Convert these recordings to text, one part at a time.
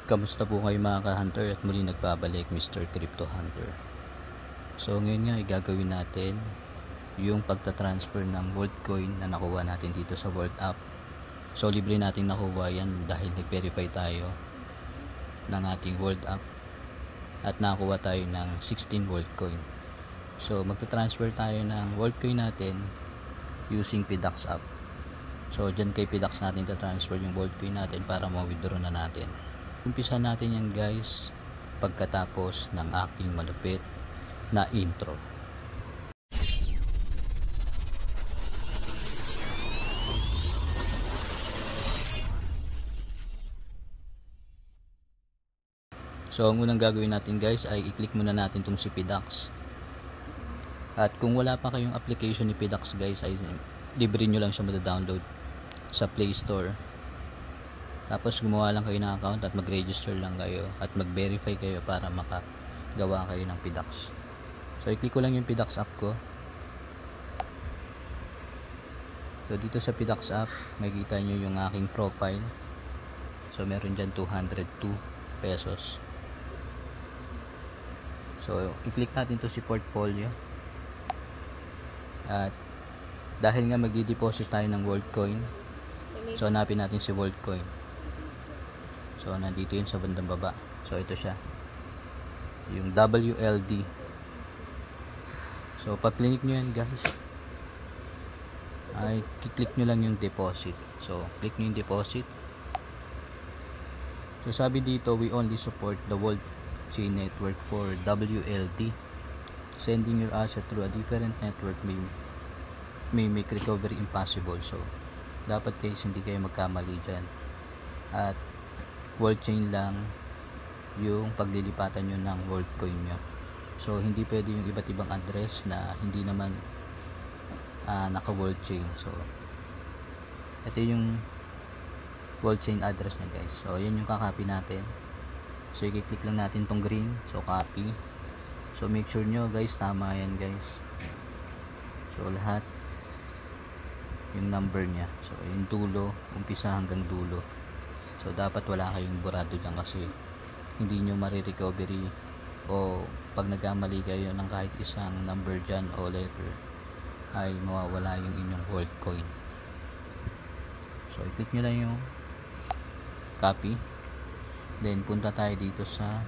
Kamusta po kayo mga ka-hunter, at muli nagbabalik Mr. Crypto Hunter. So ngayon nga gagawin natin yung pagta-transfer ng Worldcoin na nakuha natin dito sa World App. So libre nating nakuha yan dahil nag-verify tayo ng ating World App at nakuha tayo ng 16 Worldcoin. So magta-transfer tayo ng Worldcoin natin using PDAX app. So dyan kay PDAX natin ta-transfer yung Worldcoin natin para ma-withdraw na natin. Umpisa natin yan guys pagkatapos ng aking malupit na intro. So ang unang gagawin natin guys ay i-click muna natin itong si PDAX. At kung wala pa kayong application ni PDAX guys, ay libre nyo lang siya mada-download sa Play Store. Tapos gumawa lang kayo ng account at mag-register lang kayo at mag-verify kayo para makagawa kayo ng PDAX. So i-click ko lang yung PDAX app ko. So dito sa PDAX app, makikita nyo yung aking profile. So meron dyan 202 pesos. So i-click natin to si portfolio. At dahil nga magdi-deposit tayo ng Worldcoin, so hanapin natin si Worldcoin. So nandito yun sa bandang baba. So ito siya, yung WLD. So pag click nyo yan guys, ay click nyo lang yung deposit. So click nyo yung deposit. So sabi dito, we only support the World Chain Network for WLD. Sending your asset through a different network may make recovery impossible. So dapat guys hindi kayo magkamali dyan. At World Chain lang yung paglilipatan nyo ng Worldcoin nyo. So hindi pwede yung iba't ibang address na hindi naman naka World Chain. So ito yung World Chain address nyo guys. So yan yung kakopy natin. So i-click lang natin tong green. So copy. So make sure nyo guys tama yan guys. So lahat yung number nya. So yung dulo, umpisa hanggang dulo. So dapat wala kayong burado dyan kasi hindi nyo marirecovery, o pag nagkamali kayo ng kahit isang number dyan o letter ay mawawala yung inyong Worldcoin. So i-click nyo lang yung copy, then punta tayo dito sa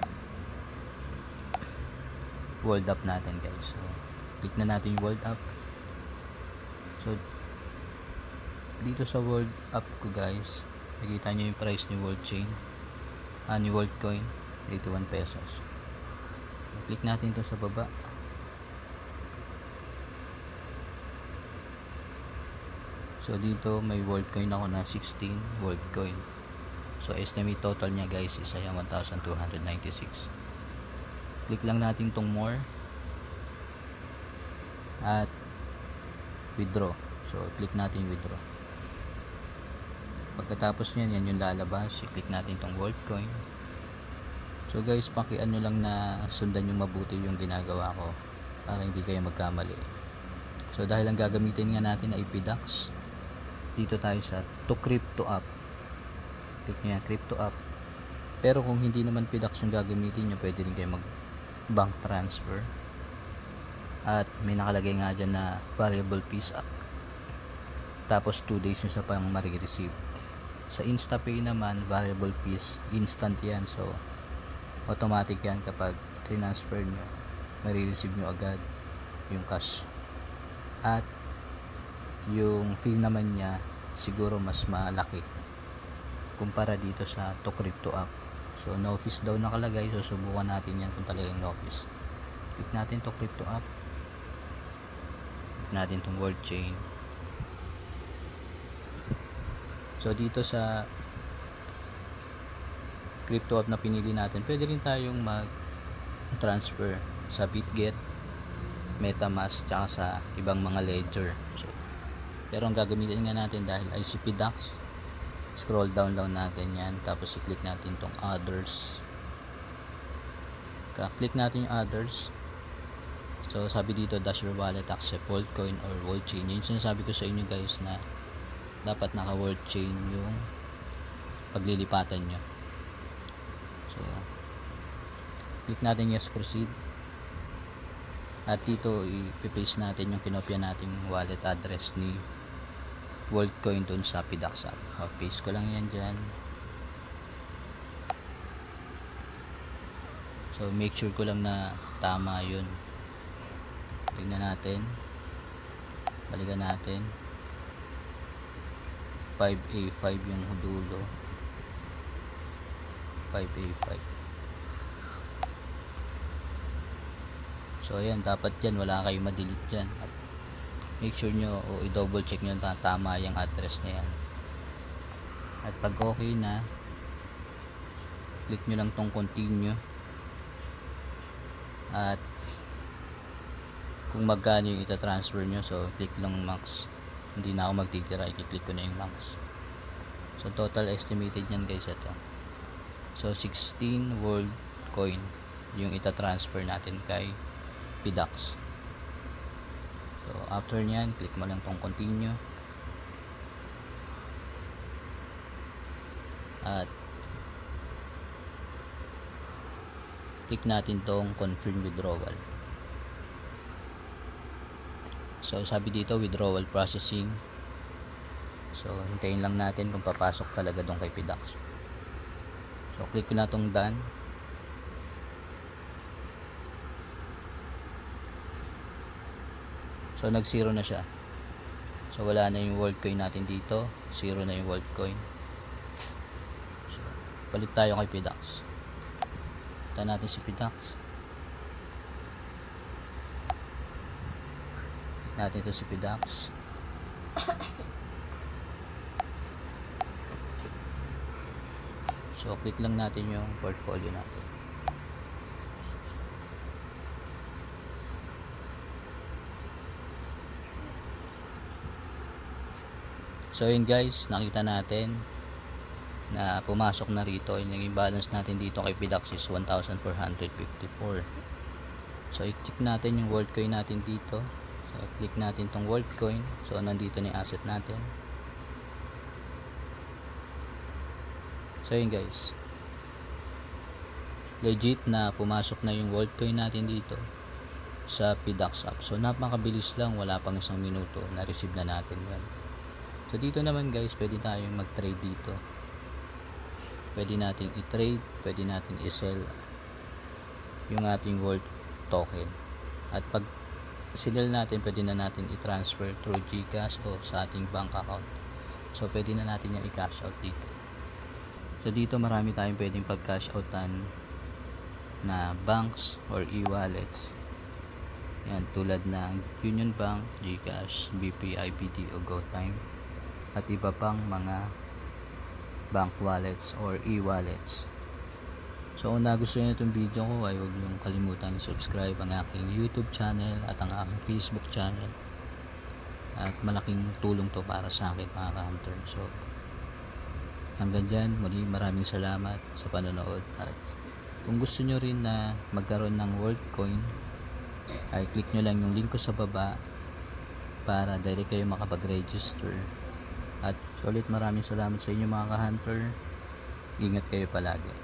World App natin guys. So click na natin yung World App. So dito sa World App ko guys, nakita nyo yung price ni World Chain, ni Worldcoin, 81 pesos. Click natin ito sa baba. So dito may Worldcoin ako na 16 Worldcoin. So estimate total niya guys is 1,296. Click lang natin tong more at withdraw. So click natin withdraw. Pagkatapos niyan, yan yung lalabas. I-click natin tong Worldcoin. So guys, pakiano lang na sundan yung mabuti yung ginagawa ko para hindi kayo magkamali. So dahil ang gagamitin nga natin ay PDAX, dito tayo sa to crypto app. Click nyo yan, crypto app. Pero kung hindi naman PDAX yung gagamitin nyo, pwede rin kayo mag bank transfer. At may nakalagay nga dyan na variable fees up. Tapos 2 days nyo sa pang marireceive. Sa InstaPay naman, variable fees, instant yan. So automatic yan kapag transfer nyo, marireceive nyo agad yung cash. At yung fee naman nya siguro mas malaki kumpara dito sa to crypto app. So no fees daw nakalagay. So subukan natin yan kung talagang no fees. Click natin to crypto app. Click natin tong World Chain. So dito sa crypto app na pinili natin, pwede rin tayong mag-transfer sa BitGet, MetaMask, tsaka sa ibang mga ledger. So, pero ang gagamitin nga natin dahil ay si PDAX, scroll down lang natin yan, tapos i-click natin tong others. Click natin yung others. So sabi dito, does your wallet accept Worldcoin or World Chain? Yun sinasabi ko sa inyo guys na dapat naka World Chain yung paglilipatan nyo. So click natin yes, proceed. At dito i-paste natin yung kinopya nating wallet address ni Worldcoin dun sa PDAX app. Paste ko lang yan dyan. So make sure ko lang na tama yun. Tingnan natin, balikan natin. 5A5 yung dulo, 5A5. So ayan, dapat yan wala kayong ma-delete dyan. At make sure nyo o i-double check nyo na tama yung address na yan. At pag okay na, click nyo lang tong continue. At kung magkano yung ita-transfer nyo, so click lang max. Hindi na ako magtitira, i-click ko na yung max. So total estimated nyan guys ito. So 16 Worldcoin yung ita-transfer natin kay PDAX. So after nyan, click mo lang tong continue. At click natin tong confirm withdrawal. So sabi dito withdrawal processing. So hintayin lang natin kung papasok talaga doon kay PDAX. So click ko na tong done. So nag zero na siya. So wala na yung Worldcoin natin dito, zero na yung Worldcoin. So palit tayo kay PDAX. Punta natin si PDAX. Natin ito si PDAX. So click lang natin yung portfolio natin. So yun guys, nakita natin na pumasok na rito. Yung naging balance natin dito kay PDAX is 1,454. So i-check natin yung Worldcoin natin dito. So click natin tong Worldcoin. So nandito na yung asset natin. So yun guys, legit na pumasok na yung Worldcoin natin dito sa PDAX app. So napakabilis lang, wala pang isang minuto na receive na natin yan. So dito naman guys, pwede tayong mag-trade dito. Pwede natin i-trade, pwede natin i-sell yung ating World token. At pag sinell natin, pwede na natin i-transfer through GCash o sa ating bank account. So pwede na natin yung i-cash out dito. So dito marami tayong pwedeng pag-cash outan na banks or e-wallets. Yan, tulad ng Union Bank, GCash, BP, IBD o GoTime. At iba pang mga bank wallets or e-wallets. So kung nagustuhan nyo itong video ko, ay huwag nyo kalimutan subscribe ang aking YouTube channel at ang aking Facebook channel. At malaking tulong to para sa akin mga ka-hunter. So hanggang dyan, muli maraming salamat sa panonood. At kung gusto nyo rin na magkaroon ng Worldcoin, ay click nyo lang yung link ko sa baba para direct kayo makapag-register. At ulit maraming salamat sa inyo mga ka-hunter. Ingat kayo palagi.